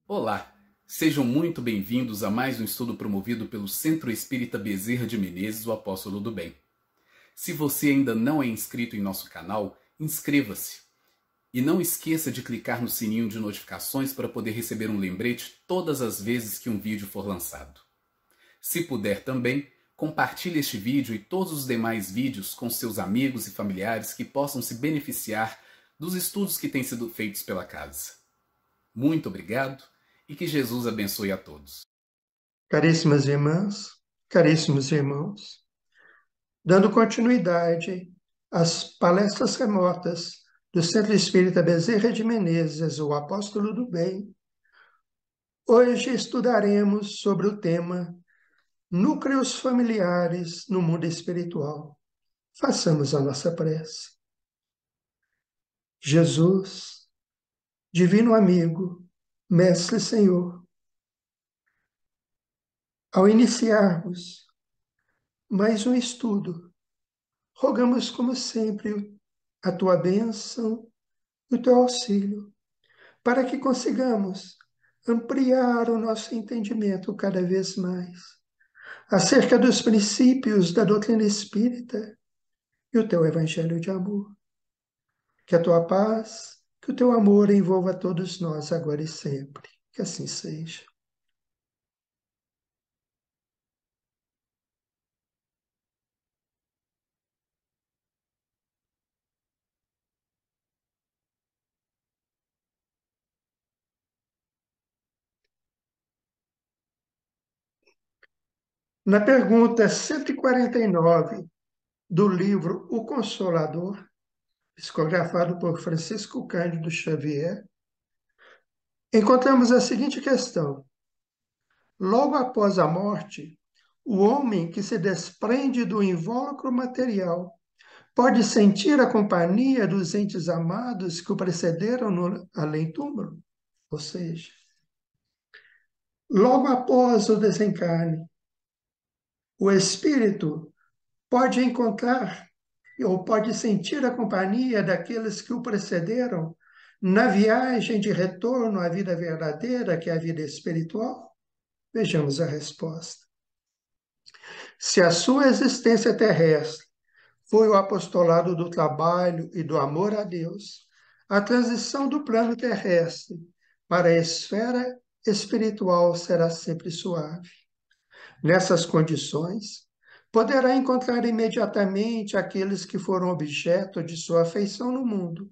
Olá, sejam muito bem-vindos a mais um estudo promovido pelo Centro Espírita Bezerra de Menezes, o Apóstolo do Bem. Se você ainda não é inscrito em nosso canal, inscreva-se. E não esqueça de clicar no sininho de notificações para poder receber um lembrete todas as vezes que um vídeo for lançado. Se puder também, compartilhe este vídeo e todos os demais vídeos com seus amigos e familiares que possam se beneficiar dos estudos que têm sido feitos pela casa. Muito obrigado e que Jesus abençoe a todos. Caríssimas irmãs, caríssimos irmãos, dando continuidade às palestras remotas do Centro Espírita Bezerra de Menezes, o Apóstolo do Bem, hoje estudaremos sobre o tema Núcleos Familiares no Mundo Espiritual. Façamos a nossa prece. Jesus, Divino Amigo, Mestre Senhor, ao iniciarmos mais um estudo, rogamos, como sempre, a tua bênção e o teu auxílio, para que consigamos ampliar o nosso entendimento cada vez mais acerca dos princípios da doutrina espírita e o teu evangelho de amor. Que a tua paz, que o teu amor envolva todos nós agora e sempre. Que assim seja. Na pergunta 149 do livro O Consolador, psicografado por Francisco Cândido Xavier, encontramos a seguinte questão: logo após a morte, o homem que se desprende do invólucro material pode sentir a companhia dos entes amados que o precederam no além-túmulo? Ou seja, logo após o desencarne, o espírito pode encontrar ou pode sentir a companhia daqueles que o precederam na viagem de retorno à vida verdadeira, que é a vida espiritual? Vejamos a resposta. Se a sua existência terrestre foi o apostolado do trabalho e do amor a Deus, a transição do plano terrestre para a esfera espiritual será sempre suave. Nessas condições, poderá encontrar imediatamente aqueles que foram objeto de sua afeição no mundo,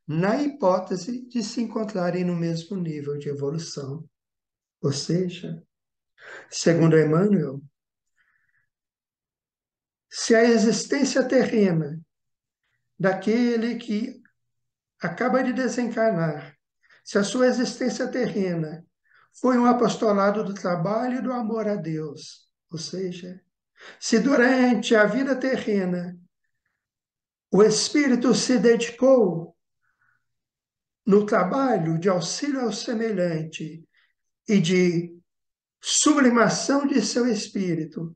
na hipótese de se encontrarem no mesmo nível de evolução. Ou seja, segundo Emmanuel, se a existência terrena daquele que acaba de desencarnar, se a sua existência terrena foi um apostolado do trabalho e do amor a Deus, ou seja, se durante a vida terrena o espírito se dedicou no trabalho de auxílio ao semelhante e de sublimação de seu espírito,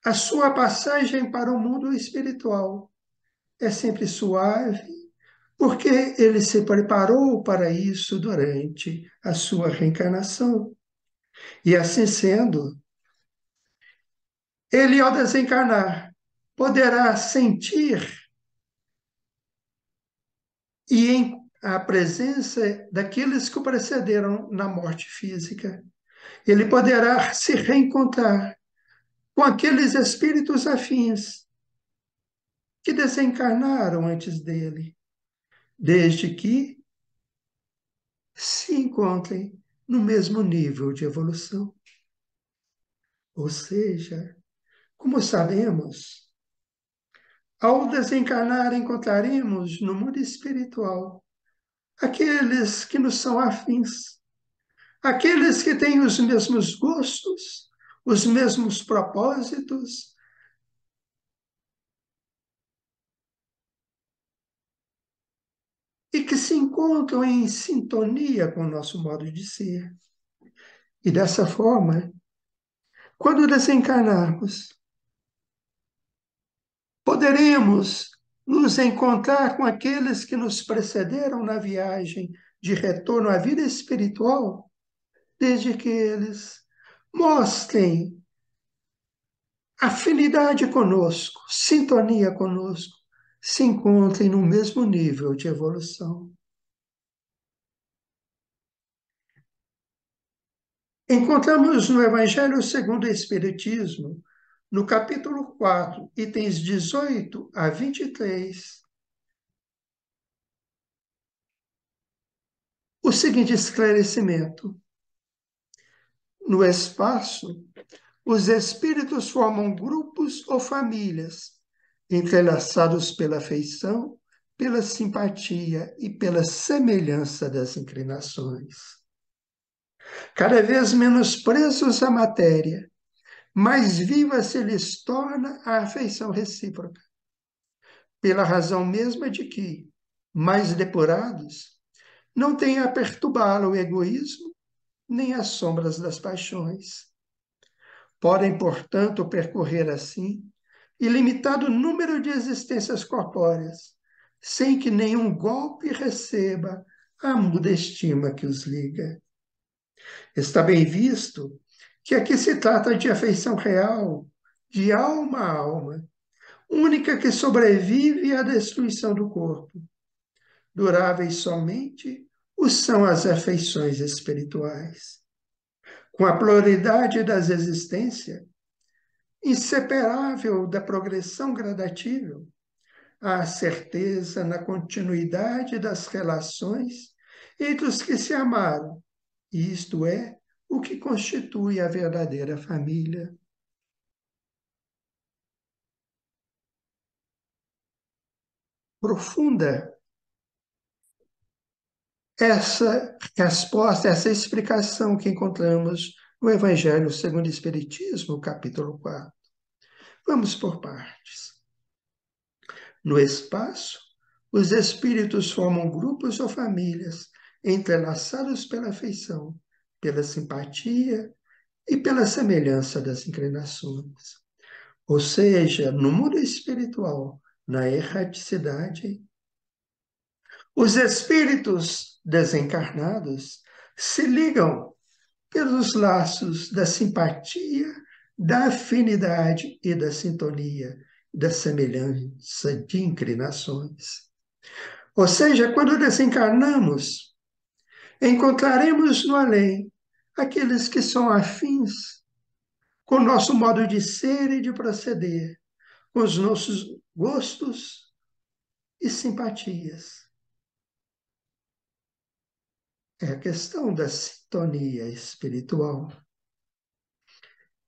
a sua passagem para o mundo espiritual é sempre suave, porque ele se preparou para isso durante a sua reencarnação. E assim sendo, ele, ao desencarnar, poderá sentir e em a presença daqueles que o precederam na morte física, ele poderá se reencontrar com aqueles espíritos afins que desencarnaram antes dele, desde que se encontrem no mesmo nível de evolução. Ou seja, como sabemos, ao desencarnar encontraremos no mundo espiritual aqueles que nos são afins, aqueles que têm os mesmos gostos, os mesmos propósitos, e que se encontram em sintonia com o nosso modo de ser. E dessa forma, quando desencarnarmos, poderemos nos encontrar com aqueles que nos precederam na viagem de retorno à vida espiritual, desde que eles mostrem afinidade conosco, sintonia conosco, se encontrem no mesmo nível de evolução. Encontramos no Evangelho segundo o Espiritismo, no capítulo 4, itens 18 a 23, o seguinte esclarecimento. No espaço, os espíritos formam grupos ou famílias, entrelaçados pela afeição, pela simpatia e pela semelhança das inclinações. Cada vez menos presos à matéria, mais viva se lhes torna a afeição recíproca, pela razão mesma de que, mais depurados, não têm a perturbá-la o egoísmo nem as sombras das paixões. Podem, portanto, percorrer assim ilimitado número de existências corpóreas, sem que nenhum golpe receba a muda estima que os liga. Está bem visto que aqui se trata de afeição real, de alma a alma, única que sobrevive à destruição do corpo. Duráveis somente são as afeições espirituais. Com a pluralidade das existências, inseparável da progressão gradativa, há certeza na continuidade das relações entre os que se amaram, e isto é o que constitui a verdadeira família. Profunda essa resposta, essa explicação que encontramos no Evangelho segundo o Espiritismo, capítulo 4. Vamos por partes. No espaço, os espíritos formam grupos ou famílias, entrelaçados pela afeição, pela simpatia e pela semelhança das inclinações. Ou seja, no mundo espiritual, na erraticidade, os espíritos desencarnados se ligam pelos laços da simpatia, da afinidade e da sintonia, da semelhança de inclinações. Ou seja, quando desencarnamos, encontraremos no além aqueles que são afins com o nosso modo de ser e de proceder, com os nossos gostos e simpatias. É a questão da sintonia espiritual.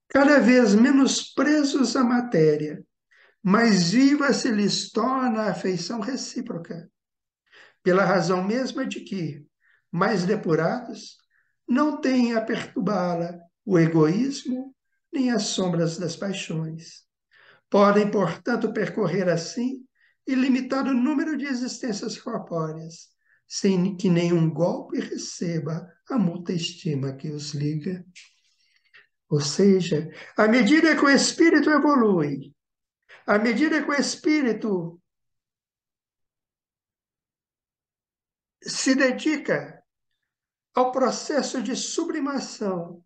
Cada vez menos presos à matéria, mais viva se lhes torna a afeição recíproca, pela razão mesma de que, mais depurados, não têm a perturbá-la o egoísmo nem as sombras das paixões. Podem, portanto, percorrer assim ilimitado número de existências corpóreas, sem que nenhum golpe receba a multa estima que os liga. Ou seja, à medida que o espírito evolui, à medida que o espírito se dedica ao processo de sublimação,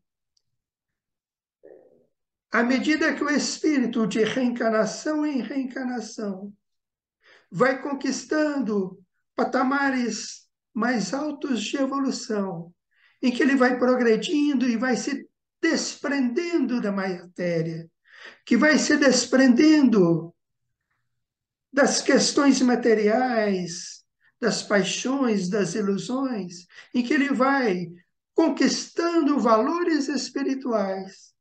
à medida que o espírito de reencarnação em reencarnação vai conquistando patamares mais altos de evolução, em que ele vai progredindo e vai se desprendendo da matéria, que vai se desprendendo das questões materiais, das paixões, das ilusões, em que ele vai conquistando valores espirituais,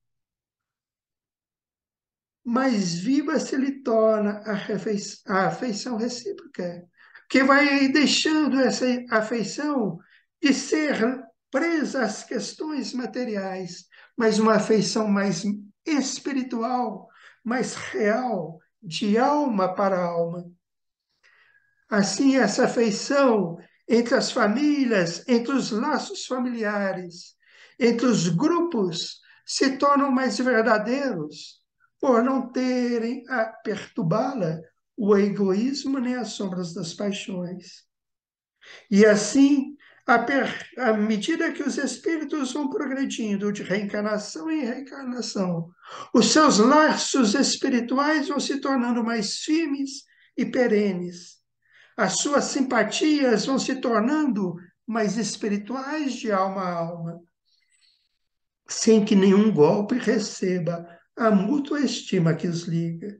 mais viva se lhe torna a afeição recíproca, que vai deixando essa afeição de ser presa às questões materiais, mas uma afeição mais espiritual, mais real, de alma para alma. Assim, essa afeição entre as famílias, entre os laços familiares, entre os grupos, se tornam mais verdadeiros, por não terem a perturbá-la o egoísmo nem as sombras das paixões. E assim, À medida que os espíritos vão progredindo de reencarnação em reencarnação, os seus laços espirituais vão se tornando mais firmes e perenes. As suas simpatias vão se tornando mais espirituais de alma a alma, sem que nenhum golpe receba a mútua estima que os liga.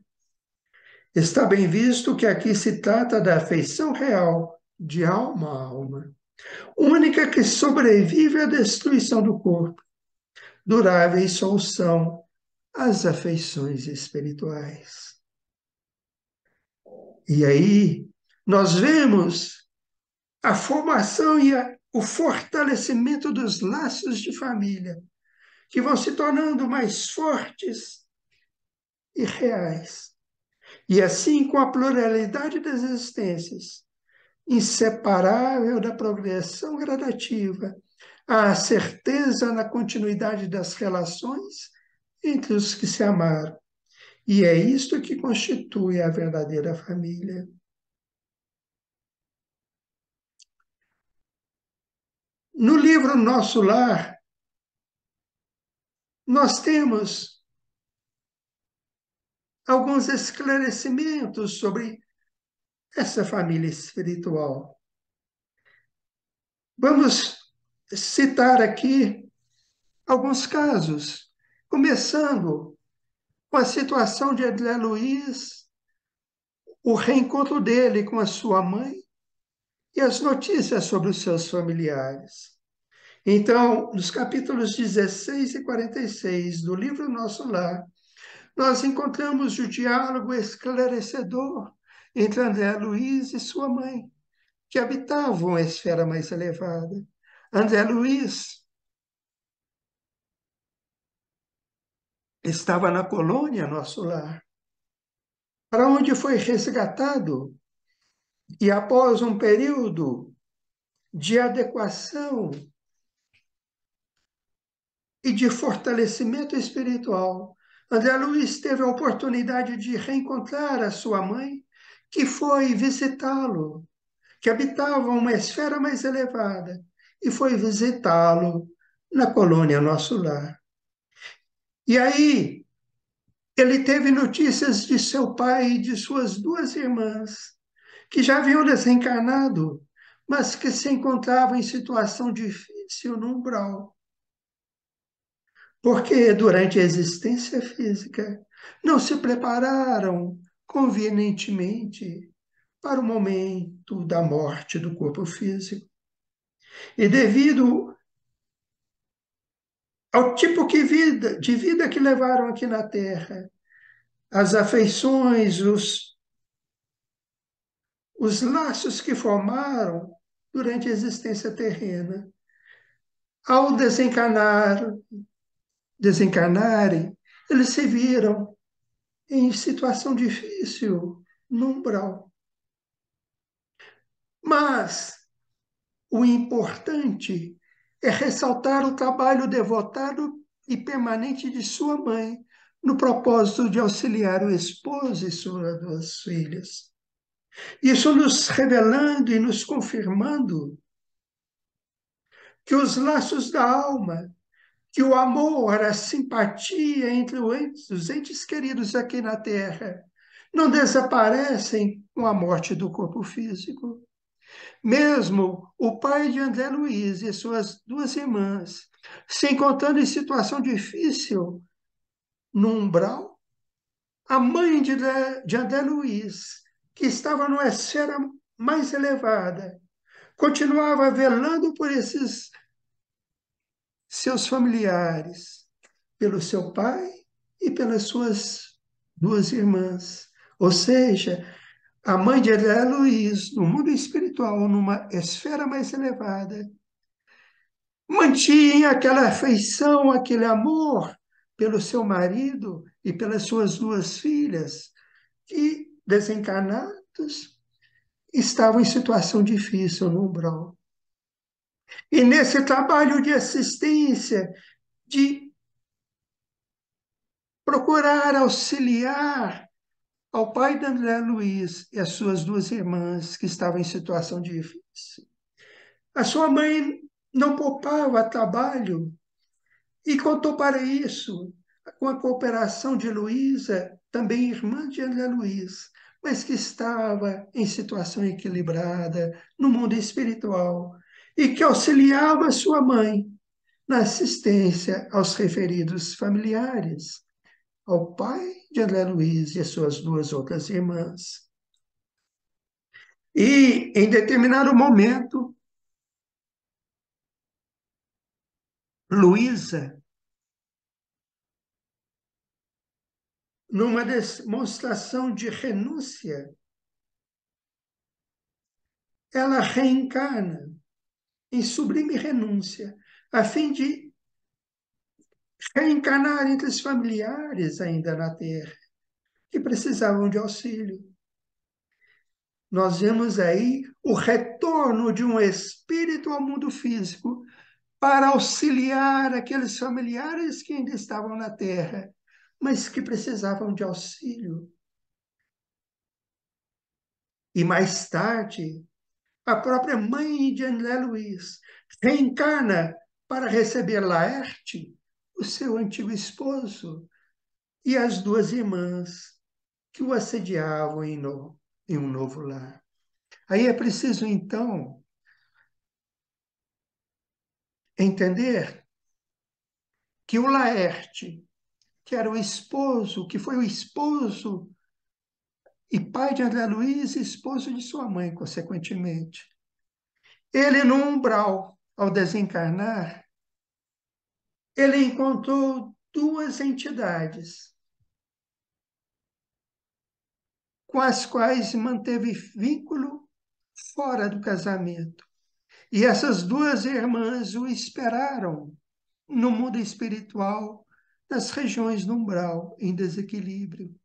Está bem visto que aqui se trata da afeição real, de alma a alma, única que sobrevive à destruição do corpo. Duráveis só são as afeições espirituais. E aí nós vemos a formação e o fortalecimento dos laços de família, que vão se tornando mais fortes e reais. E assim, com a pluralidade das existências, inseparável da progressão gradativa, a certeza na continuidade das relações entre os que se amaram. E é isto que constitui a verdadeira família. No livro Nosso Lar, nós temos alguns esclarecimentos sobre essa família espiritual. Vamos citar aqui alguns casos, começando com a situação de André Luiz, o reencontro dele com a sua mãe e as notícias sobre os seus familiares. Então, nos capítulos 16 e 46 do livro Nosso Lar, nós encontramos o diálogo esclarecedor entre André Luiz e sua mãe, que habitavam a esfera mais elevada. André Luiz estava na colônia Nosso Lar, para onde foi resgatado e, após um período de adequação e de fortalecimento espiritual, André Luiz teve a oportunidade de reencontrar a sua mãe, que foi visitá-lo, que habitava uma esfera mais elevada, e foi visitá-lo na colônia Nosso Lar. E aí, ele teve notícias de seu pai e de suas duas irmãs, que já haviam desencarnado, mas que se encontravam em situação difícil no umbral. Porque durante a existência física não se prepararam convenientemente para o momento da morte do corpo físico. E devido ao tipo de vida que levaram aqui na Terra, as afeições, os laços que formaram durante a existência terrena, ao desencarnarem, eles se viram em situação difícil no umbral. Mas o importante é ressaltar o trabalho devotado e permanente de sua mãe, no propósito de auxiliar o esposo e suas duas filhas. Isso nos revelando e nos confirmando que os laços da alma, que o amor, a simpatia entre os entes queridos aqui na Terra, não desaparecem com a morte do corpo físico. Mesmo o pai de André Luiz e suas duas irmãs se encontrando em situação difícil no umbral, a mãe de André Luiz, que estava numa esfera mais elevada, continuava velando por esses seus familiares, pelo seu pai e pelas suas duas irmãs. Ou seja, a mãe de André Luiz, no mundo espiritual, numa esfera mais elevada, mantinha aquela afeição, aquele amor pelo seu marido e pelas suas duas filhas, que, desencarnados, estavam em situação difícil no umbral. E nesse trabalho de assistência, de procurar auxiliar ao pai de André Luiz e as suas duas irmãs, que estavam em situação difícil, A sua mãe não poupava trabalho e contou para isso com a cooperação de Luísa, também irmã de André Luiz, mas que estava em situação equilibrada no mundo espiritual e que auxiliava sua mãe na assistência aos referidos familiares, ao pai de André Luiz e às suas duas outras irmãs. E, em determinado momento, Luísa, numa demonstração de renúncia, ela reencarna em sublime renúncia, a fim de reencarnar entre os familiares ainda na Terra, que precisavam de auxílio. Nós vemos aí o retorno de um espírito ao mundo físico para auxiliar aqueles familiares que ainda estavam na Terra, mas que precisavam de auxílio. E mais tarde, a própria mãe de André Luiz reencarna para receber Laerte, o seu antigo esposo, e as duas irmãs que o assediavam em um novo lar. Aí é preciso, então, entender que o Laerte, que era o esposo, que foi o esposo e pai de André Luiz e esposo de sua mãe, consequentemente, ele no umbral, ao desencarnar, ele encontrou duas entidades com as quais manteve vínculo fora do casamento. E essas duas irmãs o esperaram no mundo espiritual, nas regiões do umbral, em desequilíbrio.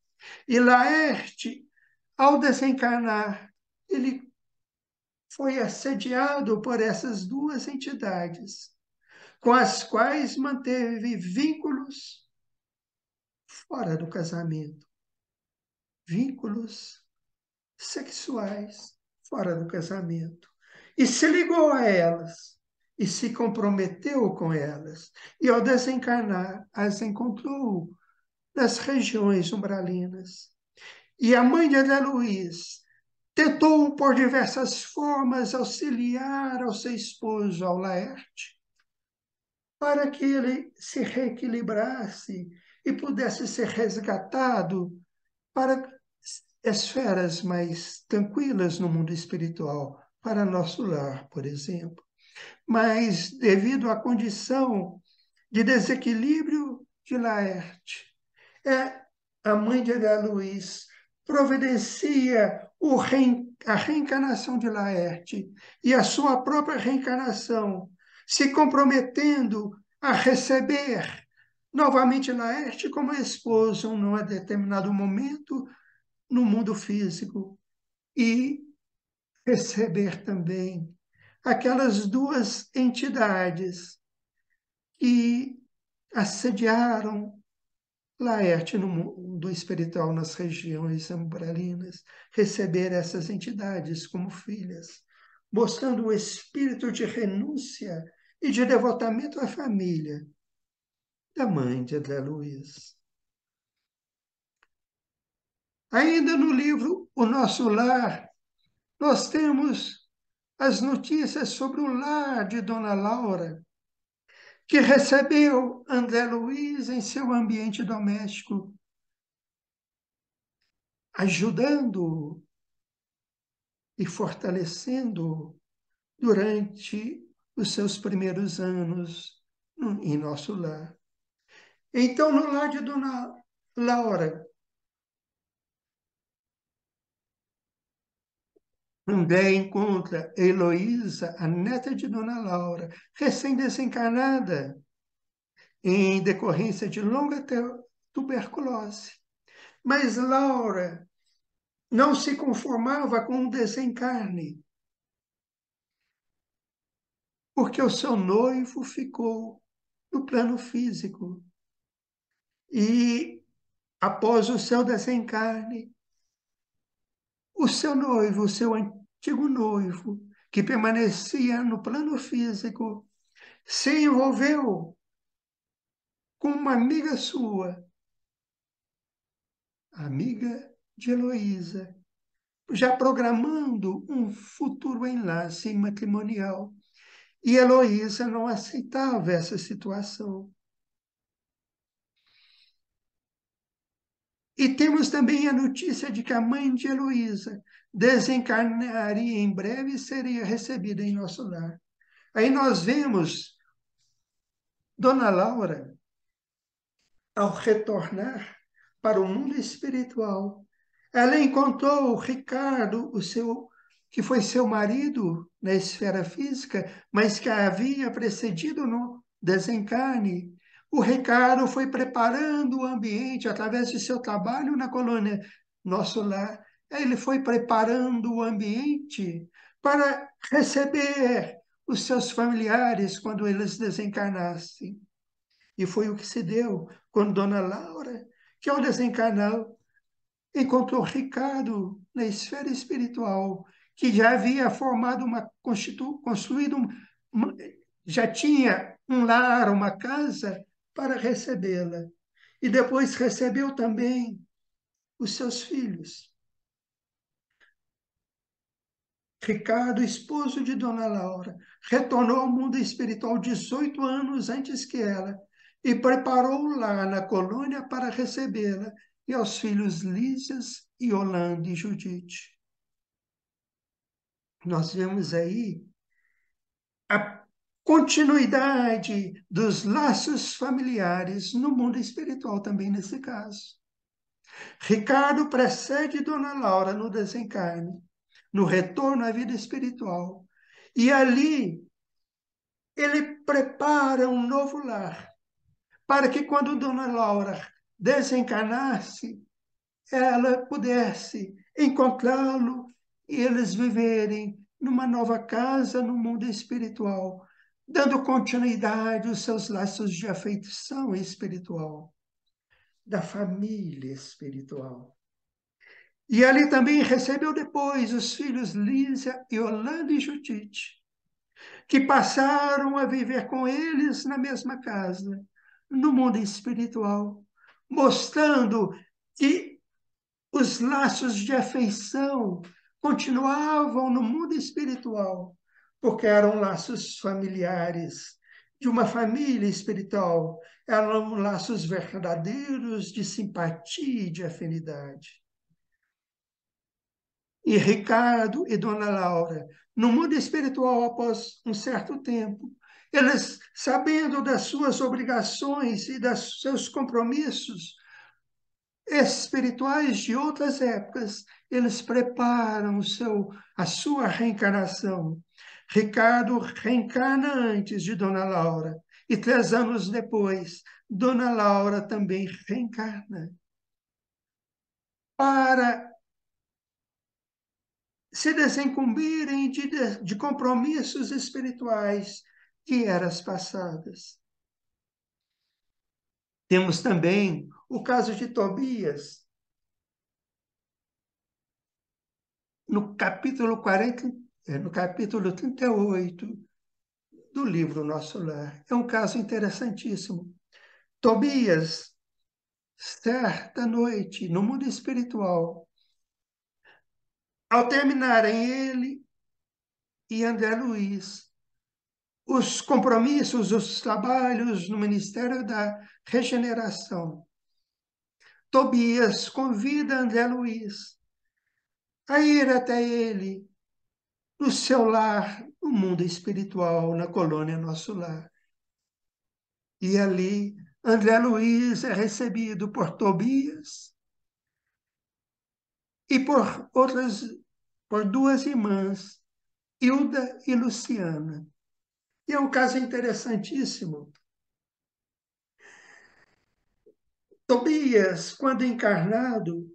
E Laerte, ao desencarnar, ele foi assediado por essas duas entidades, com as quais manteve vínculos fora do casamento, vínculos sexuais fora do casamento. E se ligou a elas, e se comprometeu com elas, e ao desencarnar, as encontrou nas regiões umbralinas. E a mãe de André Luiz tentou, por diversas formas, auxiliar ao seu esposo, ao Laerte, para que ele se reequilibrasse e pudesse ser resgatado para esferas mais tranquilas no mundo espiritual, para nosso lar, por exemplo. Mas, devido à condição de desequilíbrio de Laerte, a mãe de André Luiz providencia a reencarnação de Laerte e a sua própria reencarnação, se comprometendo a receber novamente Laerte como esposo num determinado momento no mundo físico e receber também aquelas duas entidades que assediaram Laerte no mundo espiritual, nas regiões umbralinas, receber essas entidades como filhas, mostrando o espírito de renúncia e de devotamento à família da mãe de André Luiz. Ainda no livro O Nosso Lar, nós temos as notícias sobre o lar de Dona Laura, que recebeu André Luiz em seu ambiente doméstico, ajudando e fortalecendo durante os seus primeiros anos em nosso lar. Então, no lar de Dona Laura, André encontra Heloísa, a neta de Dona Laura, recém-desencarnada, em decorrência de longa tuberculose. Mas Laura não se conformava com o desencarne, porque o seu noivo ficou no plano físico. E, após o seu desencarne, o seu noivo, o seu antigo noivo, que permanecia no plano físico, se envolveu com uma amiga sua, amiga de Heloísa, já programando um futuro enlace matrimonial. E Heloísa não aceitava essa situação. E temos também a notícia de que a mãe de Heloísa desencarnaria em breve e seria recebida em nosso lar. Aí nós vemos Dona Laura, ao retornar para o mundo espiritual, ela encontrou Ricardo, que foi seu marido na esfera física, mas que a havia precedido no desencarne. O Ricardo foi preparando o ambiente através de seu trabalho na colônia Nosso Lar. Ele foi preparando o ambiente para receber os seus familiares quando eles desencarnassem. E foi o que se deu quando Dona Laura, que ao desencarnar, encontrou Ricardo na esfera espiritual, que já havia formado construído, já tinha um lar, uma casa para recebê-la. E depois recebeu também os seus filhos. Ricardo, esposo de Dona Laura, retornou ao mundo espiritual 18 anos antes que ela e preparou lá na colônia para recebê-la e aos filhos Lísias, Yolanda e Judite. Nós vemos aí a continuidade dos laços familiares no mundo espiritual também nesse caso. Ricardo precede Dona Laura no desencarne, no retorno à vida espiritual. E ali ele prepara um novo lar, para que quando Dona Laura desencarnasse, ela pudesse encontrá-lo e eles viverem numa nova casa no mundo espiritual, dando continuidade aos seus laços de afeição espiritual, da família espiritual. E ali também recebeu depois os filhos Lísia, Yolanda e Judite, que passaram a viver com eles na mesma casa, no mundo espiritual, mostrando que os laços de afeição continuavam no mundo espiritual, porque eram laços familiares, de uma família espiritual, eram laços verdadeiros de simpatia e de afinidade. E Ricardo e Dona Laura, no mundo espiritual, após um certo tempo, eles, sabendo das suas obrigações e dos seus compromissos espirituais de outras épocas, eles preparam a sua reencarnação. Ricardo reencarna antes de Dona Laura, e 3 anos depois, Dona Laura também reencarna para se desincumbirem de compromissos espirituais de eras passadas. Temos também o caso de Tobias, no capítulo 40, no capítulo 38 do livro Nosso Lar. É um caso interessantíssimo. Tobias, certa noite, no mundo espiritual, ao terminarem ele e André Luiz os compromissos, os trabalhos no Ministério da Regeneração, Tobias convida André Luiz a ir até ele, no seu lar, no mundo espiritual, na colônia Nosso Lar. E ali, André Luiz é recebido por Tobias e por duas irmãs, Hilda e Luciana. E é um caso interessantíssimo. Tobias, quando encarnado,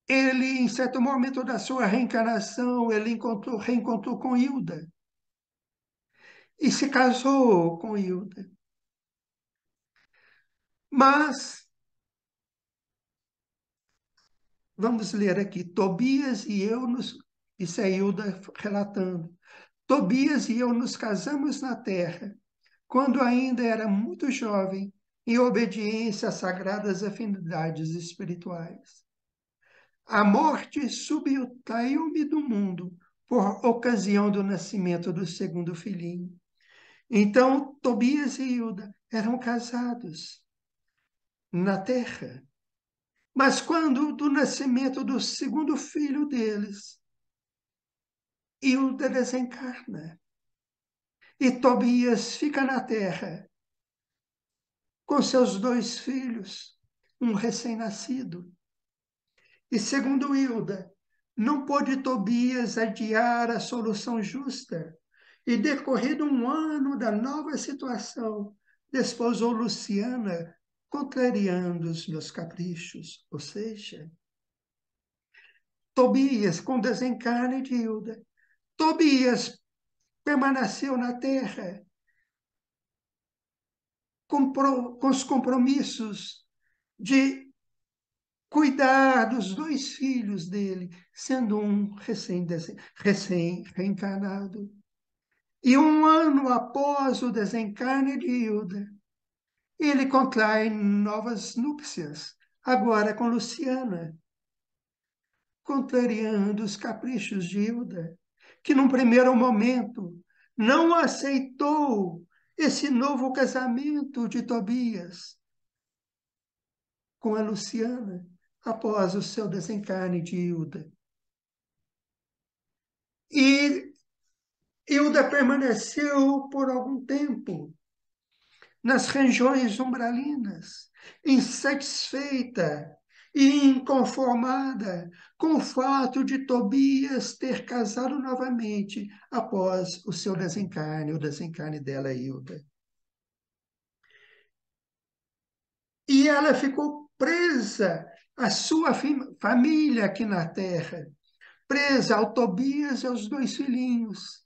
ele, em certo momento da sua reencarnação, ele reencontrou com Hilda e se casou com Hilda. Mas Vamos ler aqui. Tobias e eu Isso é Hilda relatando. Tobias e eu nos casamos na terra, quando ainda era muito jovem, em obediência às sagradas afinidades espirituais. A morte subtraiu-me do mundo por ocasião do nascimento do segundo filhinho. Então, Tobias e Hilda eram casados na terra. Mas quando do nascimento do segundo filho deles, Hilda desencarna e Tobias fica na terra com seus 2 filhos, um recém-nascido. E segundo Hilda, não pôde Tobias adiar a solução justa, e decorrido um ano da nova situação, desposou Luciana, contrariando os meus caprichos, ou seja, Tobias com desencarne de Hilda. Tobias permaneceu na terra com os compromissos de cuidar dos 2 filhos dele, sendo um recém-reencarnado. E um ano após o desencarne de Hilda, ele contrai novas núpcias, agora com Luciana, contrariando os caprichos de Hilda, que num primeiro momento não aceitou esse novo casamento de Tobias com a Luciana após o seu desencarne de Hilda. E Hilda permaneceu por algum tempo nas regiões umbralinas, insatisfeita e inconformada com o fato de Tobias ter casado novamente após o seu desencarne, o desencarne dela, Hilda. E ela ficou presa à sua família aqui na Terra, presa ao Tobias e aos 2 filhinhos,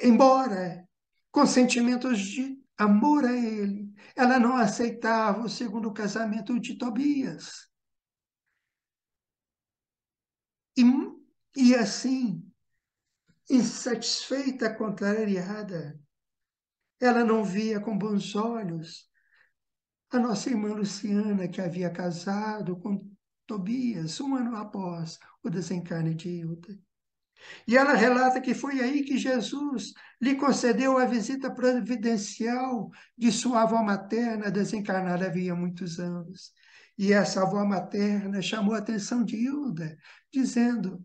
embora com sentimentos de amor a ele, ela não aceitava o segundo casamento de Tobias. E, e assim, insatisfeita, contrariada, ela não via com bons olhos a nossa irmã Luciana, que havia casado com Tobias um ano após o desencarne de Hilda. E ela relata que foi aí que Jesus lhe concedeu a visita providencial de sua avó materna, desencarnada havia muitos anos. E essa avó materna chamou a atenção de Hilda, dizendo: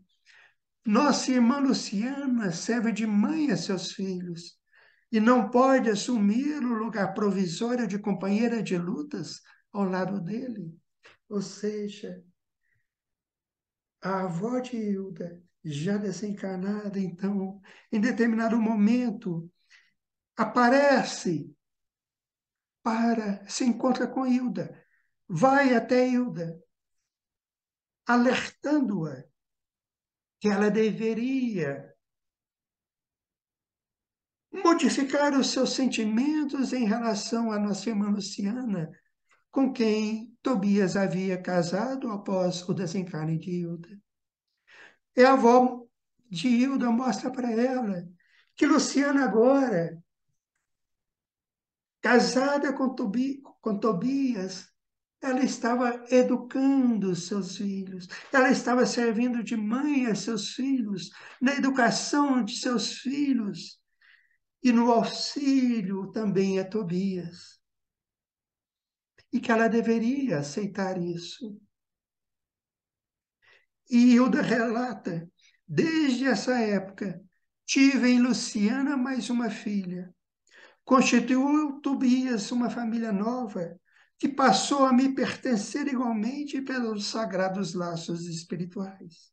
nossa irmã Luciana serve de mãe a seus filhos e não pode assumir o lugar provisório de companheira de lutas ao lado dele. Ou seja, a avó de Hilda, já desencarnada, então, em determinado momento, aparece se encontra com Hilda, vai até Hilda, alertando-a que ela deveria modificar os seus sentimentos em relação à nossa irmã Luciana, com quem Tobias havia casado após o desencarne de Hilda. E a avó de Hilda mostra para ela que Luciana agora, casada com Tobias, ela estava educando os seus filhos, ela estava servindo de mãe a seus filhos, na educação de seus filhos e no auxílio também a Tobias. E que ela deveria aceitar isso. E Hilda relata, desde essa época, tive em Luciana mais uma filha. Constituiu Tobias uma família nova, que passou a me pertencer igualmente pelos sagrados laços espirituais.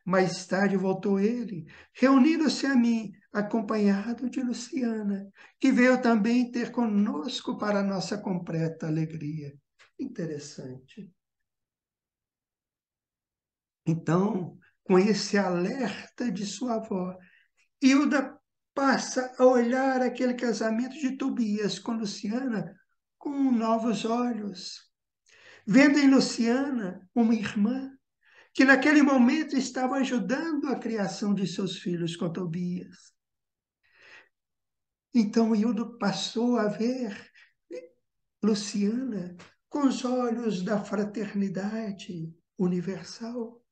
Mais tarde voltou ele, reunindo-se a mim, acompanhado de Luciana, que veio também ter conosco para nossa completa alegria. Interessante. Então, com esse alerta de sua avó, Hilda passa a olhar aquele casamento de Tobias com Luciana com novos olhos, vendo em Luciana uma irmã que naquele momento estava ajudando a criação de seus filhos com Tobias. Então Hildo passou a ver Luciana com os olhos da fraternidade universal.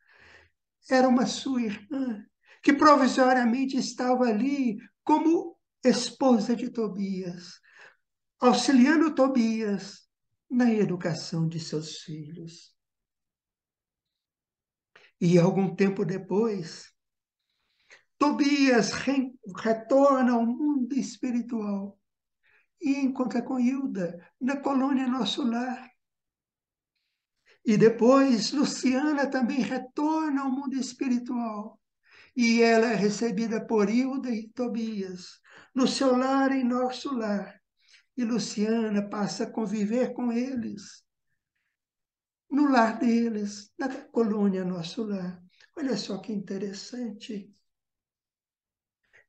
Era uma sua irmã que provisoriamente estava ali como esposa de Tobias, auxiliando Tobias na educação de seus filhos. E algum tempo depois, Tobias retorna ao mundo espiritual e encontra com Hilda na colônia Nosso Lar. E depois, Luciana também retorna ao mundo espiritual. E ela é recebida por Hilda e Tobias no seu lar, em Nosso Lar. E Luciana passa a conviver com eles, no lar deles, na colônia Nosso Lar. Olha só que interessante.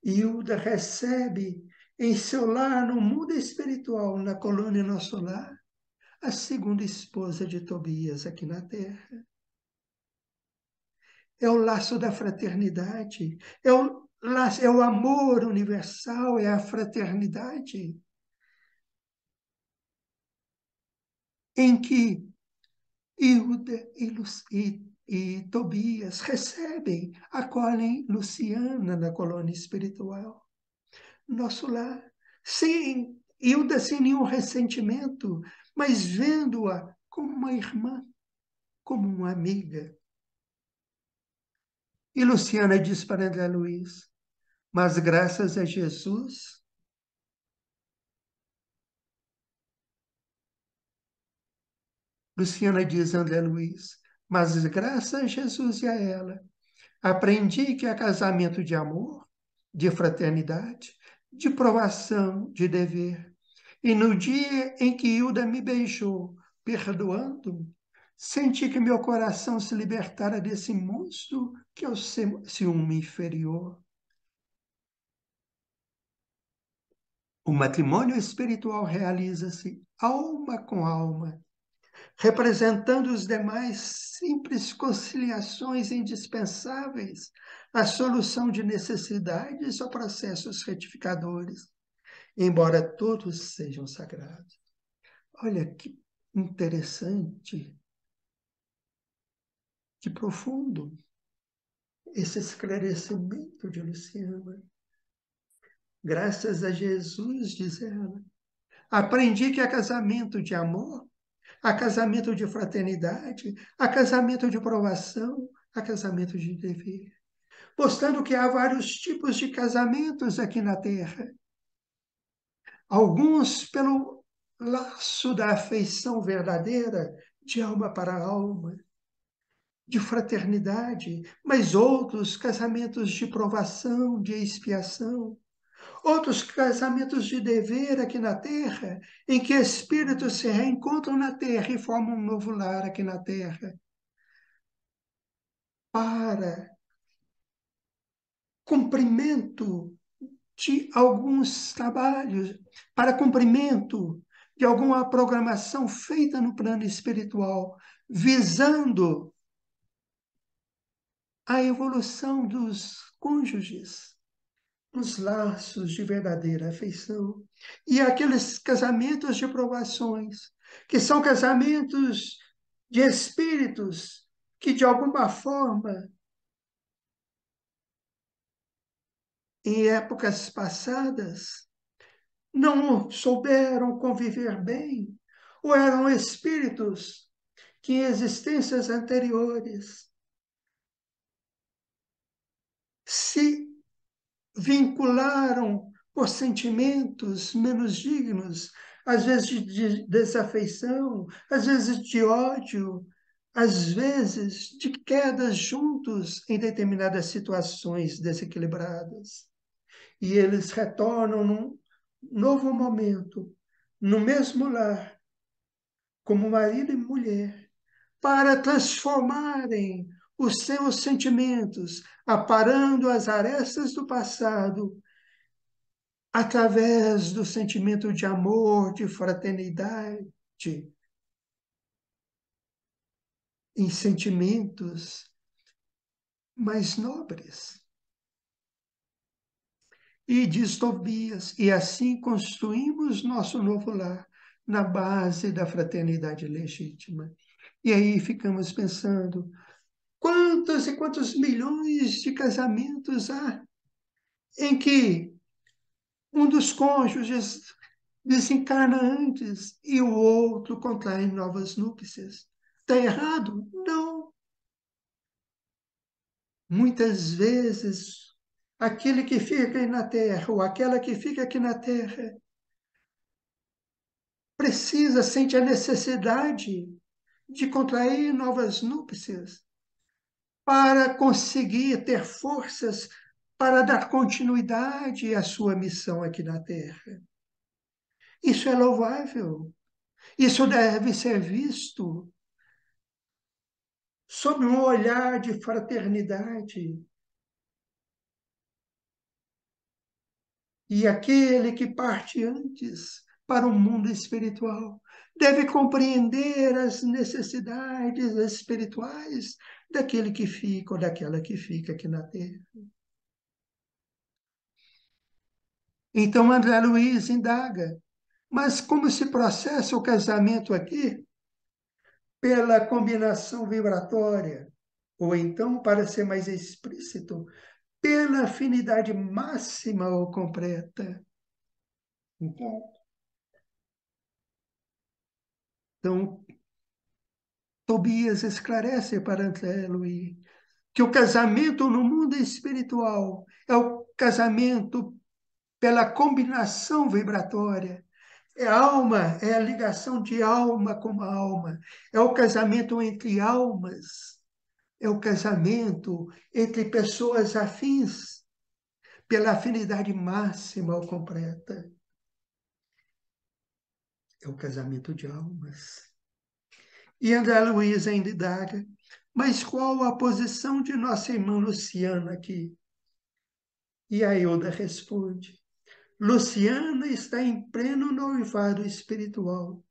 Hilda recebe em seu lar, no mundo espiritual, na colônia Nosso Lar, a segunda esposa de Tobias aqui na Terra. É o laço da fraternidade, é o amor universal, é a fraternidade, em que Hilda e Tobias recebem, acolhem Luciana na colônia espiritual. Nosso lar, sem Hilda sem nenhum ressentimento, mas vendo-a como uma irmã, como uma amiga. E Luciana diz para André Luiz, mas graças a Jesus, Luciana diz a André Luiz, mas graças a Jesus e a ela, aprendi que é casamento de amor, de fraternidade, de provação, de dever. E no dia em que Hilda me beijou, perdoando-me, senti que meu coração se libertara desse monstro que é o ciúme inferior. O matrimônio espiritual realiza-se alma com alma, representando os demais simples conciliações indispensáveis à solução de necessidades ou processos retificadores, embora todos sejam sagrados. Olha que interessante, que profundo esse esclarecimento de Luciana. Graças a Jesus, diz ela, aprendi que há casamento de amor, há casamento de fraternidade, há casamento de provação, há casamento de dever. Mostrando que há vários tipos de casamentos aqui na Terra. Alguns pelo laço da afeição verdadeira, de alma para alma, de fraternidade, mas outros casamentos de provação, de expiação, outros casamentos de dever aqui na Terra, em que espíritos se reencontram na Terra e formam um novo lar aqui na Terra, para cumprimento de alguns trabalhos, para cumprimento de alguma programação feita no plano espiritual, visando a evolução dos cônjuges, os laços de verdadeira afeição, e aqueles casamentos de provações, que são casamentos de espíritos que, de alguma forma, em épocas passadas, não souberam conviver bem, ou eram espíritos que em existências anteriores se vincularam por sentimentos menos dignos, às vezes de desafeição, às vezes de ódio, às vezes de quedas juntos em determinadas situações desequilibradas. E eles retornam num novo momento, no mesmo lar, como marido e mulher, para transformarem os seus sentimentos, aparando as arestas do passado, através do sentimento de amor, de fraternidade, em sentimentos mais nobres. E diz Tobias, e assim construímos nosso novo lar na base da fraternidade legítima. E aí ficamos pensando, quantos e quantos milhões de casamentos há em que um dos cônjuges desencarna antes e o outro contrai novas núpcias. Está errado? Não. Muitas vezes, aquele que fica aí na terra, ou aquela que fica aqui na terra, precisa, sente a necessidade de contrair novas núpcias para conseguir ter forças para dar continuidade à sua missão aqui na terra. Isso é louvável. Isso deve ser visto sob um olhar de fraternidade. E aquele que parte antes para o mundo espiritual deve compreender as necessidades espirituais daquele que fica ou daquela que fica aqui na Terra. Então André Luiz indaga, mas como se processa o casamento aqui? Pela combinação vibratória, ou então, para ser mais explícito, pela afinidade máxima ou completa. Então, Tobias esclarece para André Luiz que o casamento no mundo espiritual é o casamento pela combinação vibratória. É alma, é a ligação de alma com alma. É o casamento entre almas. É o casamento entre pessoas afins pela afinidade máxima ou completa. É o casamento de almas. E André Luiz ainda indaga, mas qual a posição de nossa irmã Luciana aqui? E a Hilda responde, Luciana está em pleno noivado espiritual.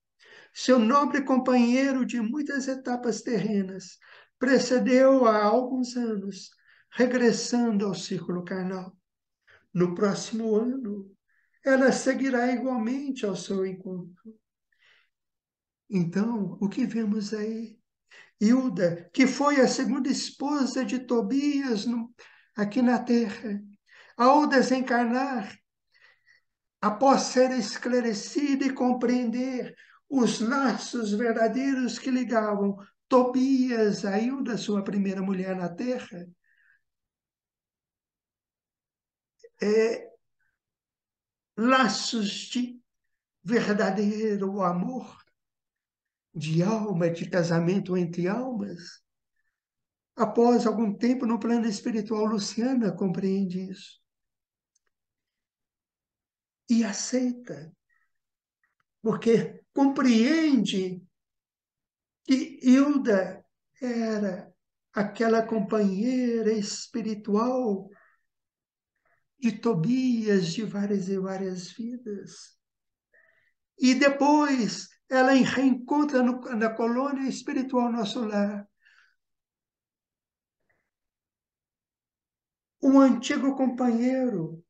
Seu nobre companheiro de muitas etapas terrenas precedeu há alguns anos, regressando ao círculo carnal. No próximo ano, ela seguirá igualmente ao seu encontro. Então, o que vemos aí? Hilda, que foi a segunda esposa de Tobias aqui na Terra, ao desencarnar, após ser esclarecida e compreender os laços verdadeiros que ligavam Tobias a Hilda, sua primeira mulher na Terra, laços de verdadeiro amor, de alma, de casamento entre almas. Após algum tempo no plano espiritual, Luciana compreende isso e aceita, porque compreende que Hilda era aquela companheira espiritual de Tobias de várias e várias vidas. E depois ela reencontra na colônia espiritual Nosso Lar um antigo companheiro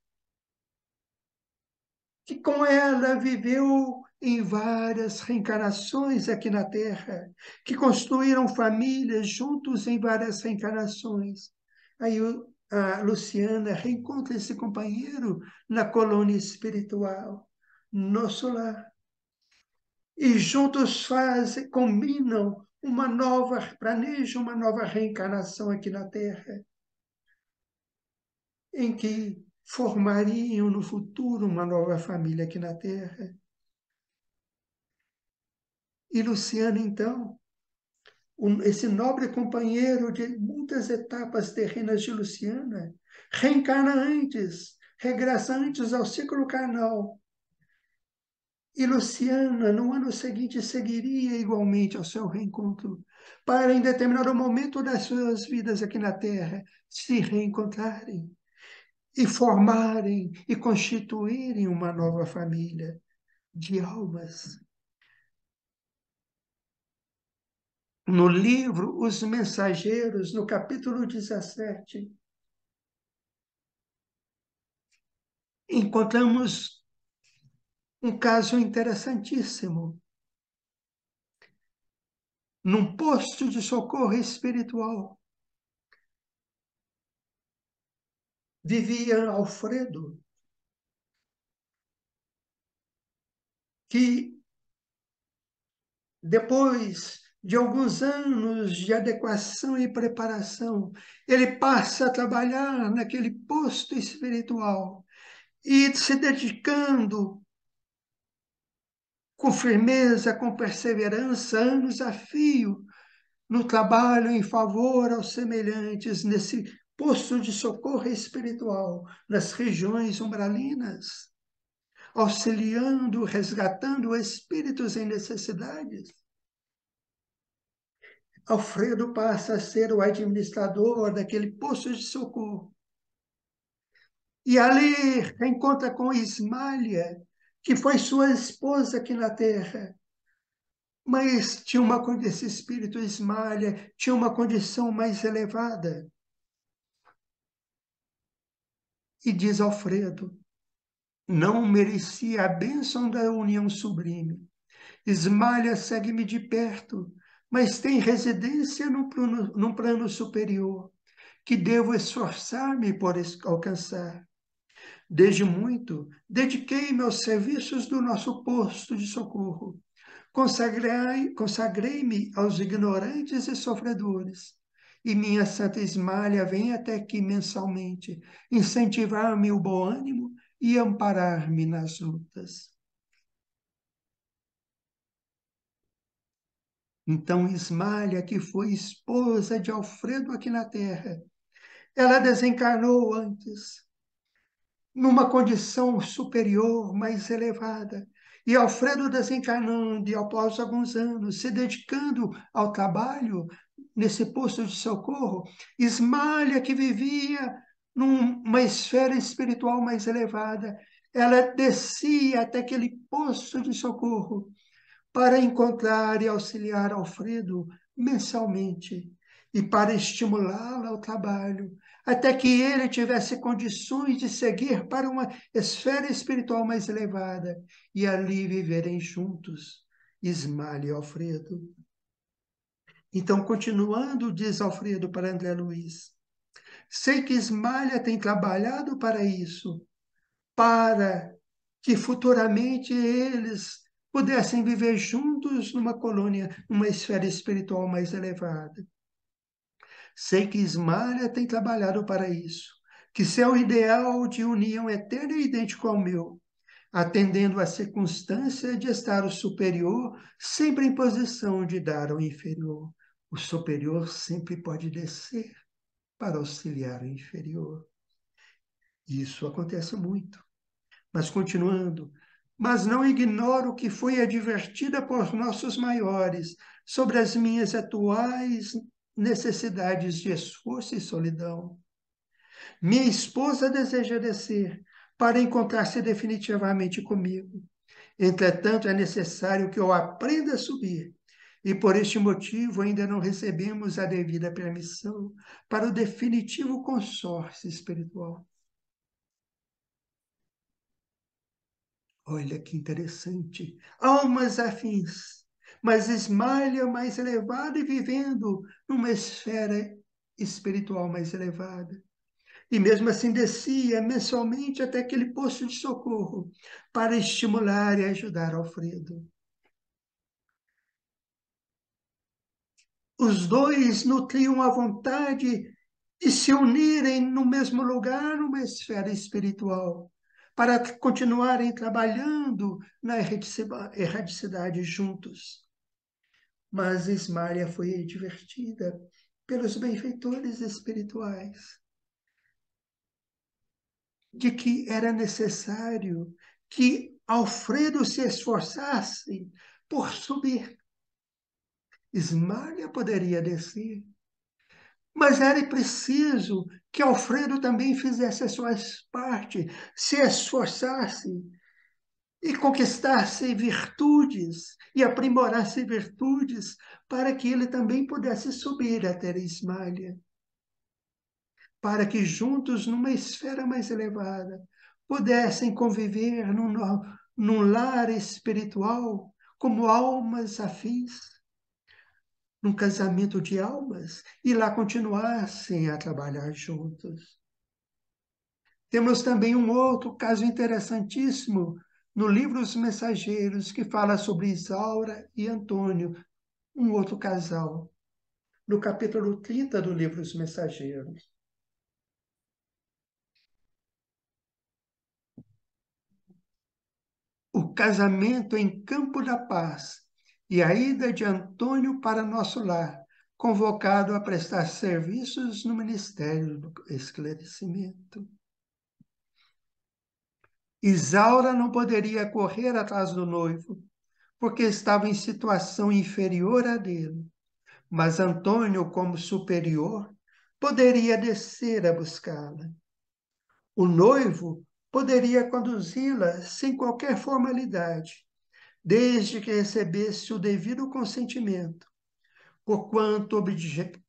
que com ela viveu em várias reencarnações aqui na Terra, que construíram famílias juntos em várias reencarnações. Aí a Luciana reencontra esse companheiro na colônia espiritual, Nosso Lar. E juntos fazem, combinam planejam uma nova reencarnação aqui na Terra, em que formariam no futuro uma nova família aqui na Terra. E Luciana, então, esse nobre companheiro de muitas etapas terrenas de Luciana, reencarna antes, regressa antes ao ciclo carnal. E Luciana, no ano seguinte, seguiria igualmente ao seu reencontro, para, em determinado momento das suas vidas aqui na Terra, se reencontrarem e formarem e constituírem uma nova família de almas. no livro Os Mensageiros, no capítulo 17, encontramos um caso interessantíssimo. Num posto de socorro espiritual, vivia Alfredo, que depois de alguns anos de adequação e preparação, ele passa a trabalhar naquele posto espiritual e se dedicando com firmeza, com perseverança, anos a fio, no trabalho em favor aos semelhantes, nesse posto de socorro espiritual, nas regiões umbralinas, auxiliando, resgatando espíritos em necessidades. Alfredo passa a ser o administrador daquele posto de socorro. E ali encontra com Ismália, que foi sua esposa aqui na terra. Mas esse espírito Ismália tinha uma condição mais elevada. E diz Alfredo, não merecia a bênção da união sublime. Ismália segue-me de perto, mas tem residência num plano superior, que devo esforçar-me por alcançar. Desde muito, dediquei-me aos serviços do nosso posto de socorro. Consagrei-me aos ignorantes e sofredores. E minha Santa Ismália vem até aqui mensalmente, incentivar-me o bom ânimo e amparar-me nas lutas. Então Ismália, que foi esposa de Alfredo aqui na terra, ela desencarnou antes, numa condição superior, mais elevada. E Alfredo desencarnando, e após alguns anos, se dedicando ao trabalho nesse posto de socorro, Ismália, que vivia numa esfera espiritual mais elevada, ela descia até aquele posto de socorro para encontrar e auxiliar Alfredo mensalmente e para estimulá-lo ao trabalho, até que ele tivesse condições de seguir para uma esfera espiritual mais elevada e ali viverem juntos, Ismália e Alfredo. Então, continuando, diz Alfredo para André Luiz, sei que Ismália tem trabalhado para isso, para que futuramente eles pudessem viver juntos numa colônia, numa esfera espiritual mais elevada. Sei que Ismália tem trabalhado para isso, que seu ideal de união eterna é idêntico ao meu, atendendo à circunstância de estar o superior sempre em posição de dar ao inferior. O superior sempre pode descer para auxiliar o inferior. Isso acontece muito. Mas continuando, mas não ignoro que fui advertida por nossos maiores sobre as minhas atuais necessidades de esforço e solidão. Minha esposa deseja descer para encontrar-se definitivamente comigo. Entretanto, é necessário que eu aprenda a subir. E por este motivo ainda não recebemos a devida permissão para o definitivo consórcio espiritual. Olha que interessante. Almas afins, mas Ismália mais elevada e vivendo numa esfera espiritual mais elevada. E mesmo assim descia mensalmente até aquele posto de socorro para estimular e ajudar Alfredo. Os dois nutriam a vontade de se unirem no mesmo lugar, numa esfera espiritual, para continuarem trabalhando na erradicidade juntos. Mas Ismália foi advertida pelos benfeitores espirituais de que era necessário que Alfredo se esforçasse por subir. Ismália poderia descer, mas era preciso que Alfredo também fizesse a sua parte, se esforçasse e conquistar-se virtudes e aprimorar-se virtudes para que ele também pudesse subir até a Ismália, para que juntos, numa esfera mais elevada, pudessem conviver num lar espiritual como almas afins, num casamento de almas, e lá continuassem a trabalhar juntos. Temos também um outro caso interessantíssimo no livro Os Mensageiros, que fala sobre Isaura e Antônio, um outro casal, no capítulo 30 do livro Os Mensageiros. O casamento em Campo da Paz e a ida de Antônio para nosso lar, convocado a prestar serviços no Ministério do Esclarecimento. Isaura não poderia correr atrás do noivo, porque estava em situação inferior à dele, mas Antônio, como superior, poderia descer a buscá-la. O noivo poderia conduzi-la sem qualquer formalidade, desde que recebesse o devido consentimento, porquanto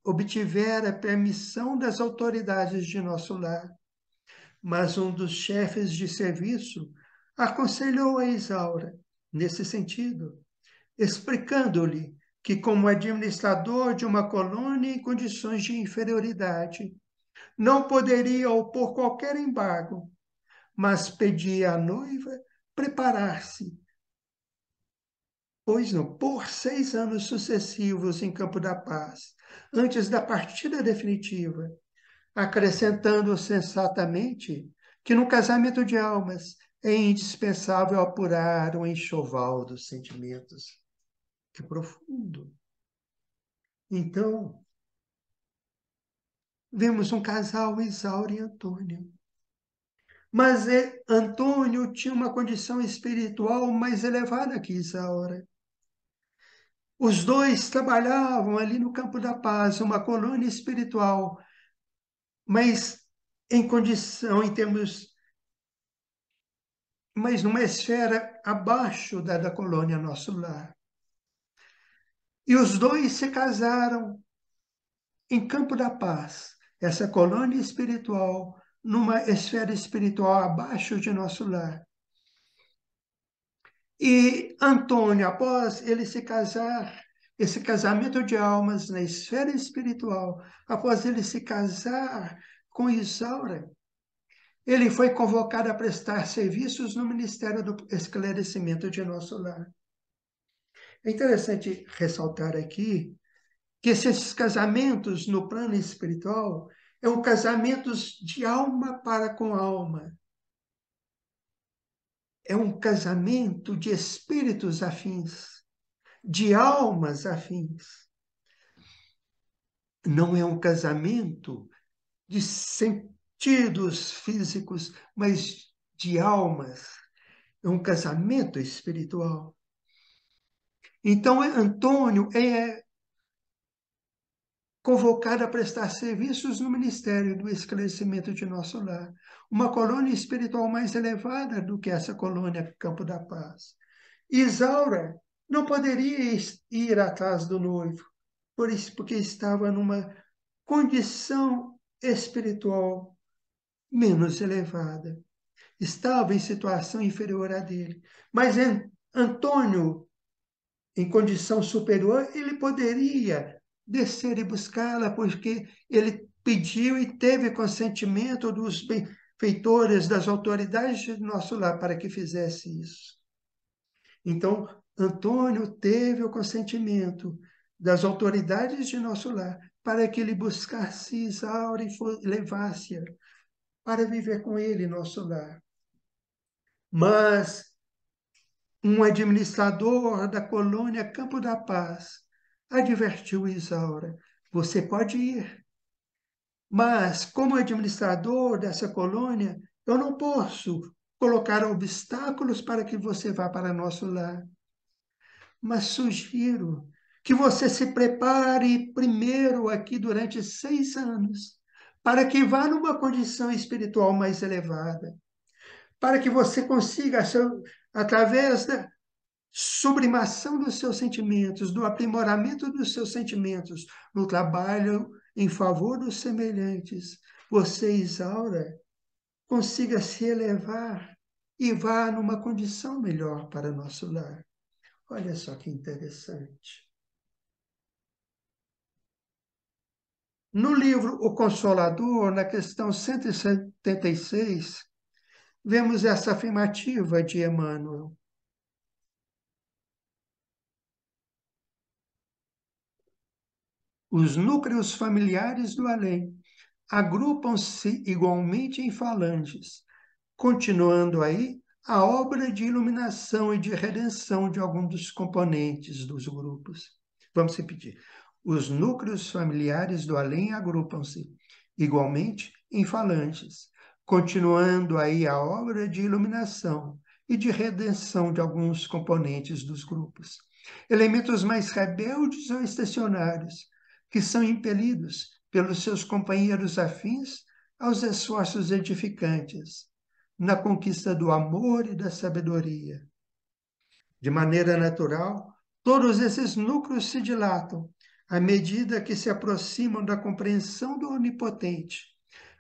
obtivera permissão das autoridades de nosso lar. Mas um dos chefes de serviço aconselhou a Isaura nesse sentido, explicando-lhe que, como administrador de uma colônia em condições de inferioridade, não poderia opor qualquer embargo, mas pedia à noiva preparar-se, pois não, por 6 anos sucessivos em Campo da Paz, antes da partida definitiva, acrescentando sensatamente que no casamento de almas é indispensável apurar o enxoval dos sentimentos. Que profundo! Então, vemos um casal, Isaura e Antônio. Mas Antônio tinha uma condição espiritual mais elevada que Isaura. Os dois trabalhavam ali no Campo da Paz, uma colônia espiritual, mas em condição, em termos, mas numa esfera abaixo da colônia Nosso Lar. E os dois se casaram em Campo da Paz, essa colônia espiritual, numa esfera espiritual abaixo de Nosso Lar. E Antônio, após ele se casar, esse casamento de almas na esfera espiritual, após ele se casar com Isaura, ele foi convocado a prestar serviços no Ministério do Esclarecimento de Nosso Lar. É interessante ressaltar aqui que esses casamentos no plano espiritual são casamentos de alma para com alma. É um casamento de espíritos afins, de almas afins. Não é um casamento de sentidos físicos, mas de almas. É um casamento espiritual. Então, Antônio é convocado a prestar serviços no Ministério do Esclarecimento de Nosso Lar, uma colônia espiritual mais elevada do que essa colônia Campo da Paz. Isaura não poderia ir atrás do noivo, por isso, porque estava numa condição espiritual menos elevada. Estava em situação inferior à dele. Mas Antônio, em condição superior, ele poderia descer e buscá-la, porque ele pediu e teve consentimento dos benfeitores, das autoridades de nosso lar, para que fizesse isso. Então, Antônio teve o consentimento das autoridades de nosso lar para que ele buscasse Isaura e levasse-a para viver com ele em nosso lar. Mas um administrador da colônia Campo da Paz advertiu Isaura: você pode ir, mas como administrador dessa colônia, eu não posso colocar obstáculos para que você vá para nosso lar. Mas sugiro que você se prepare primeiro aqui durante 6 anos, para que vá numa condição espiritual mais elevada, para que você consiga, através da sublimação dos seus sentimentos, do aprimoramento dos seus sentimentos, no trabalho em favor dos semelhantes, você, Isaura, consiga se elevar e vá numa condição melhor para nosso lar. Olha só que interessante. No livro O Consolador, na questão 176, vemos essa afirmativa de Emmanuel. Os núcleos familiares do além agrupam-se igualmente em falanges, continuando aí a obra de iluminação e de redenção de alguns dos componentes dos grupos. Vamos repetir. Os núcleos familiares do além agrupam-se igualmente em falanges, continuando aí a obra de iluminação e de redenção de alguns componentes dos grupos. Elementos mais rebeldes ou estacionários, que são impelidos pelos seus companheiros afins aos esforços edificantes, na conquista do amor e da sabedoria. De maneira natural, todos esses núcleos se dilatam à medida que se aproximam da compreensão do Onipotente,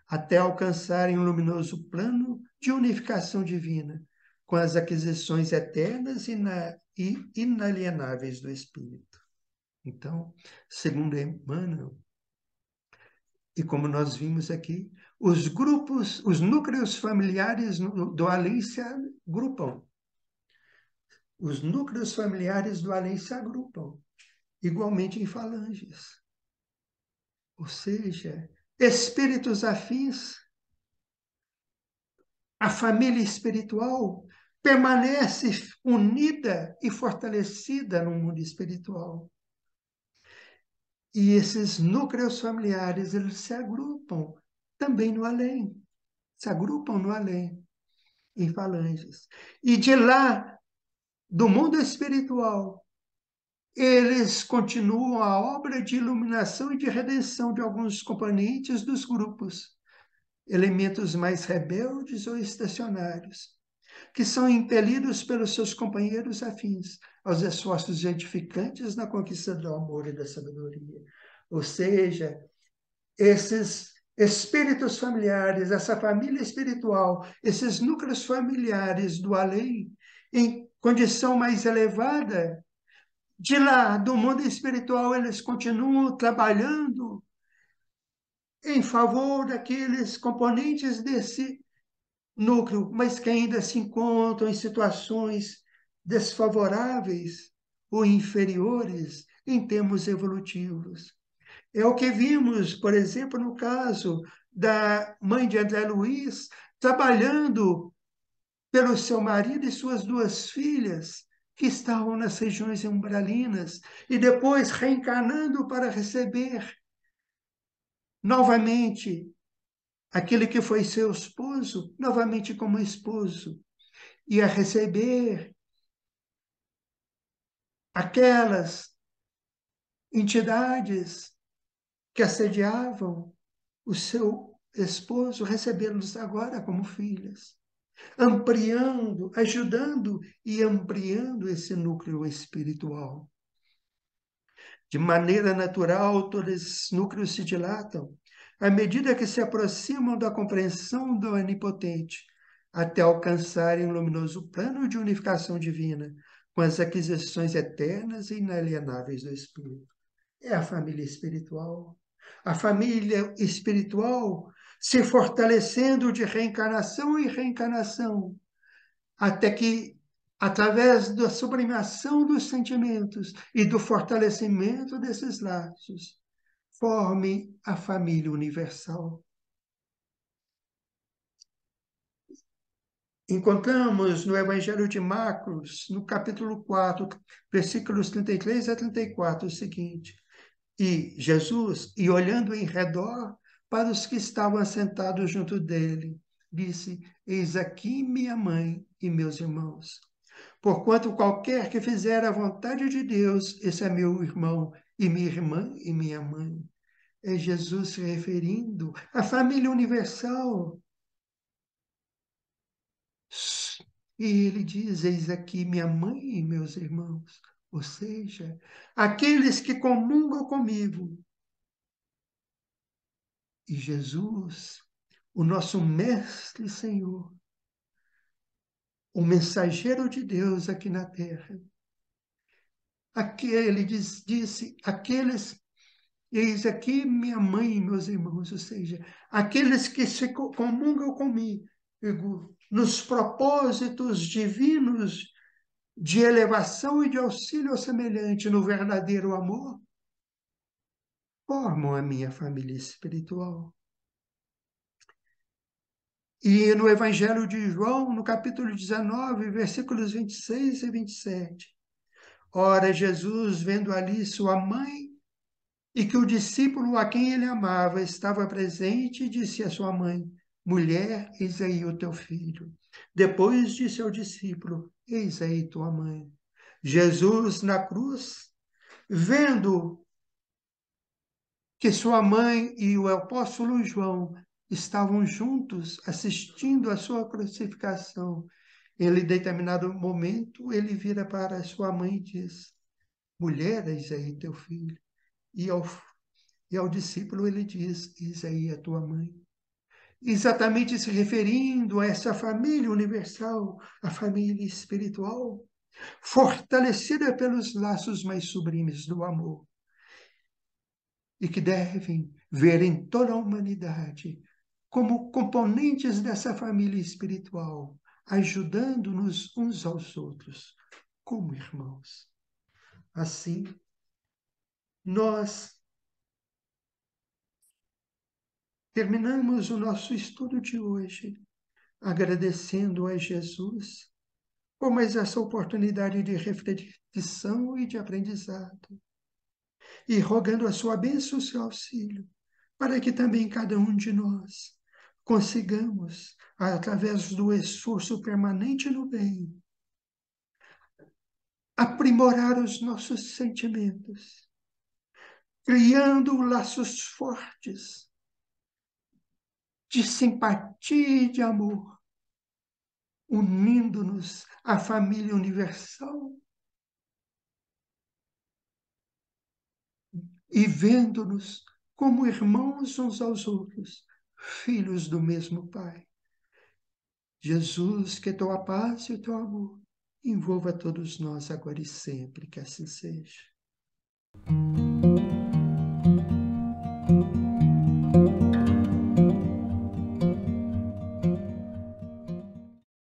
até alcançarem um luminoso plano de unificação divina, com as aquisições eternas e inalienáveis do Espírito. Então, segundo Emmanuel, e como nós vimos aqui, os grupos, os núcleos familiares do além se agrupam. Os núcleos familiares do além se agrupam, igualmente em falanges. Ou seja, espíritos afins, a família espiritual permanece unida e fortalecida no mundo espiritual. E esses núcleos familiares, eles se agrupam também no além. Se agrupam no além, em falanges. E de lá, do mundo espiritual, eles continuam a obra de iluminação e de redenção de alguns componentes dos grupos, elementos mais rebeldes ou estacionários, que são impelidos pelos seus companheiros afins aos esforços edificantes na conquista do amor e da sabedoria. Ou seja, esses espíritos familiares, essa família espiritual, esses núcleos familiares do além, em condição mais elevada, de lá, do mundo espiritual, eles continuam trabalhando em favor daqueles componentes desse núcleo, mas que ainda se encontram em situações desfavoráveis ou inferiores em termos evolutivos. É o que vimos, por exemplo, no caso da mãe de André Luiz, trabalhando pelo seu marido e suas duas filhas, que estavam nas regiões umbralinas, e depois reencarnando para receber novamente aquele que foi seu esposo, novamente como esposo, e a receber aquelas entidades que assediavam o seu esposo, recebê-los agora como filhas, ampliando, ajudando e ampliando esse núcleo espiritual. De maneira natural, todos esses núcleos se dilatam à medida que se aproximam da compreensão do Onipotente, até alcançarem um luminoso plano de unificação divina, com as aquisições eternas e inalienáveis do Espírito. É a família espiritual. A família espiritual se fortalecendo de reencarnação em reencarnação, até que, através da sublimação dos sentimentos e do fortalecimento desses laços, forme a família universal. Encontramos no Evangelho de Marcos, no capítulo 4, versículos 33 a 34, o seguinte: E Jesus, e olhando em redor para os que estavam assentados junto dele, disse: Eis aqui minha mãe e meus irmãos. Porquanto qualquer que fizer a vontade de Deus, esse é meu irmão e minha irmã e minha mãe. É Jesus se referindo à família universal. E ele diz: eis aqui minha mãe e meus irmãos, ou seja, aqueles que comungam comigo. E Jesus, o nosso Mestre e Senhor, o mensageiro de Deus aqui na terra, disse: aqueles, eis aqui minha mãe e meus irmãos, ou seja, aqueles que se comungam comigo nos propósitos divinos de elevação e de auxílio ao semelhante no verdadeiro amor, formam a minha família espiritual. E no Evangelho de João, no capítulo 19, versículos 26 e 27, ora, Jesus, vendo ali sua mãe e que o discípulo a quem ele amava estava presente, disse à sua mãe: mulher, eis aí o teu filho. Depois disse ao discípulo: eis aí tua mãe. Jesus, na cruz, vendo que sua mãe e o apóstolo João estavam juntos assistindo à sua crucificação, ele, em determinado momento, ele vira para sua mãe e diz: mulher, eis aí teu filho. E ao discípulo ele diz: eis aí a tua mãe. Exatamente se referindo a essa família universal, a família espiritual, fortalecida pelos laços mais sublimes do amor, e que devem ver em toda a humanidade como componentes dessa família espiritual, ajudando-nos uns aos outros, como irmãos. Assim, nós terminamos o nosso estudo de hoje agradecendo a Jesus por mais essa oportunidade de reflexão e de aprendizado, e rogando a sua bênção e o seu auxílio, para que também cada um de nós consigamos, através do esforço permanente no bem, aprimorar os nossos sentimentos, criando laços fortes de simpatia e de amor, unindo-nos à família universal e vendo-nos como irmãos uns aos outros, filhos do mesmo Pai. Jesus, que tua paz e o teu amor envolva todos nós agora e sempre, que assim seja.